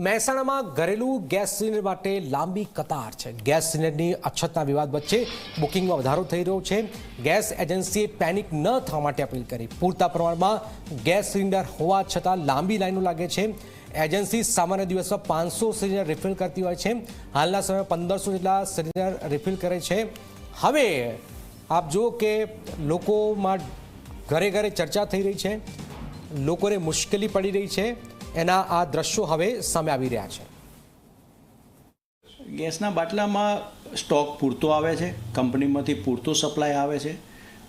મહેસાણામાં ઘરેલું gas cylinder માટે લાંબી કતાર છે। ગેસ સિલિન્ડરની અછતના વિવાદ વચ્ચે બુકિંગમાં વધારો થઈ રહ્યો છે। ગેસ એજન્સીએ પેનિક ન થવા માટે અપીલ કરી। પૂરતા પ્રમાણમાં ગેસ સિલિન્ડર હોવા છતાં લાંબી લાઈનો લાગે છે। એજન્સી સામાન્ય દિવસમાં 500 સિલિન્ડર રિફિલ કરતી હોય છે। હાલના સમયમાં 1500 જેટલા સિલિન્ડર રિફિલ કરે છે। હવે આપ જુઓ કે લોકોમાં ઘરે ઘરે ચર્ચા થઈ રહી છે, લોકોને મુશ્કેલી પડી રહી છે। એના આ દ્રશ્યો હવે સામે આવી રહ્યા છે। ગેસના બાટલામાં સ્ટોક પૂરતો આવે છે, કંપનીમાંથી પૂરતો સપ્લાય આવે છે,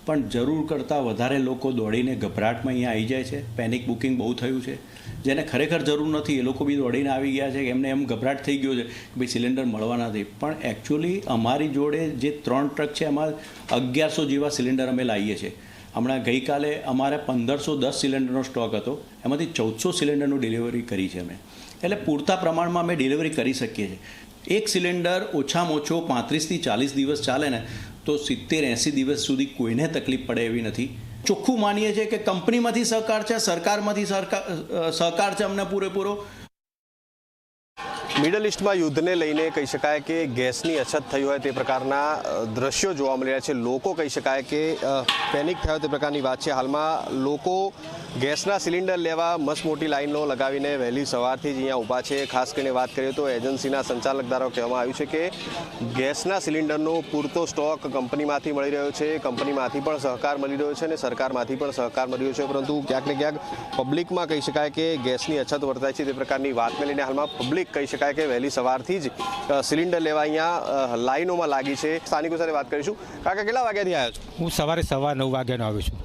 પણ જરૂર કરતાં વધારે લોકો દોડીને ગભરાટમાં અહીંયા આવી જાય છે। પેનિક બુકિંગ બહુ થયું છે। જેને ખરેખર જરૂર નથી એ લોકો બી દોડીને આવી ગયા છે, એમને એમ ગભરાટ થઈ ગયો છે કે ભાઈ સિલિન્ડર મળવા નથી। પણ એકચ્યુઅલી અમારી જોડે જે 3 ટ્રક છે એમાં 1100 જેવા સિલિન્ડર અમે લાવીએ છીએ। હમણાં ગઈકાલે અમારે 1510 સિલિન્ડરનો સ્ટોક હતો, એમાંથી 1400 સિલિન્ડરનું ડિલિવરી કરી છે અમે। એટલે પૂરતા પ્રમાણમાં અમે ડિલિવરી કરી શકીએ છીએ। એક સિલિન્ડર ઓછામાં ઓછો 35થી 40 દિવસ ચાલે ને તો 70-80 દિવસ સુધી કોઈને તકલીફ પડે એવી નથી। ચોખ્ખું માનીએ છીએ કે કંપનીમાંથી સહકાર છે, સરકારમાંથી સહકાર છે અમને પૂરેપૂરો। મિડલ ઈસ્ટમાં યુદ્ધને લઈને કહી શકાય કે ગેસની અછત થઈ હોય તે પ્રકારના દ્રશ્યો જોવા મળી રહ્યા છે। લોકો કહી શકાય કે પેનિક થયો તે પ્રકારની વાત છે। હાલમાં લોકો ગેસના સિલિન્ડર લેવા મસ્ત મોટી લાઈનો લગાવીને વહેલી સવારથી જ અહીંયા ઊભા છે। ખાસ કરીને વાત કરીએ તો એજન્સીના સંચાલક દ્વારા કહેવામાં આવ્યું છે કે ગેસના સિલિન્ડરનો પૂરતો સ્ટોક કંપનીમાંથી મળી રહ્યો છે, કંપનીમાંથી પણ સહકાર મળી રહ્યો છે અને સરકારમાંથી પણ સહકાર મળી રહ્યો છે। પરંતુ ક્યાંક ને ક્યાંક પબ્લિકમાં કહી શકાય કે ગેસની અછત વર્તાય છે તે પ્રકારની વાતને લઈને હાલમાં પબ્લિક કહી શકાય કે વહેલી સવારથી જ સિલિન્ડર લેવા અહીંયા લાઈનોમાં લાગી છે। સ્થાનિકો સાથે વાત કરીશું। કાકા કેટલા વાગ્યાથી આવ્યો છો? હું સવારે 9:15 વાગ્યાનો આવ્યો છું।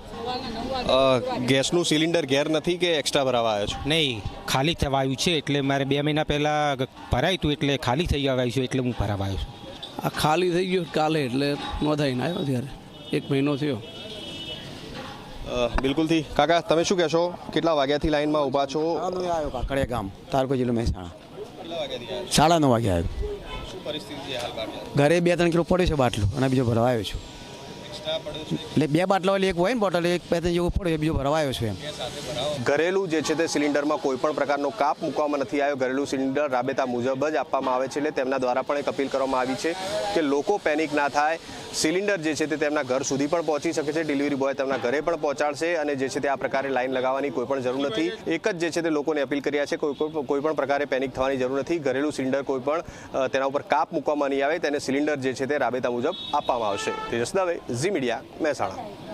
ગેસનું સિલિન્ડર ઘેર નથી કે એક્સ્ટ્રા ભરાવા આવ્યો છો? નહીં, ખાલી થવા આવ્યું છે એટલે મારે 2 મહિના પહેલાં ભરાયું હતું એટલે ખાલી થઈ આવ્યું છે એટલે હું ભરાવા આવ્યો છું। આ ખાલી થઈ ગયું કાલે એટલે નોંધાઈને આવ્યો ત્યારે 1 મહિનો થયો। બિલકુલથી કાકા તમે શું કહેશો? કેટલા વાગ્યાથી લાઈનમાં ઊભા છો? આવ્યો કાકડિયા ગામ, તારકો જિલ્લો મહેસાણા। 9:30 વાગે આવ્યો। શું પરિસ્થિતિ છે હાલ બાટલા? ઘરે 2-3 કિલો પડ્યો છે બાટલો અને બીજો ભરવા આવ્યો છું। એટલે 2 બાટલા વાળી એક હોય ને બોટલ, 1-2 જેવું પડ્યો, બીજો ભરવા આવ્યો છું એમ। ઘરેલું જે છે તે સિલિન્ડરમાં કોઈ પણ પ્રકારનો કાપ મૂકવામાં નથી આવ્યો। ઘરેલું સિલિન્ડર રાબેતા મુજબ જ આપવામાં આવે છે। એટલે તેમના દ્વારા પણ એક અપીલ કરવામાં આવી છે કે લોકો પેનિક ના થાય। સિલિન્ડર જે છે તે તેમના ઘર સુધી પણ પહોંચી શકે છે, ડિલિવરી બોય તેમના ઘરે પણ પહોંચાડશે અને જે છે તે આ પ્રકારે લાઈન લગાવવાની કોઈ પણ જરૂર નથી। એક જ જે છે તે લોકોને અપીલ કર્યા છે કોઈ પણ પ્રકારે પેનિક થવાની જરૂર નથી। ઘરેલું સિલિન્ડર કોઈ પણ તેના ઉપર કાપ મૂકવામાં નહીં આવે, તેને સિલિન્ડર જે છે તે રાબેતા મુજબ આપવામાં આવશે। તેજસ દવે, ઝી મીડિયા, મહેસાણા।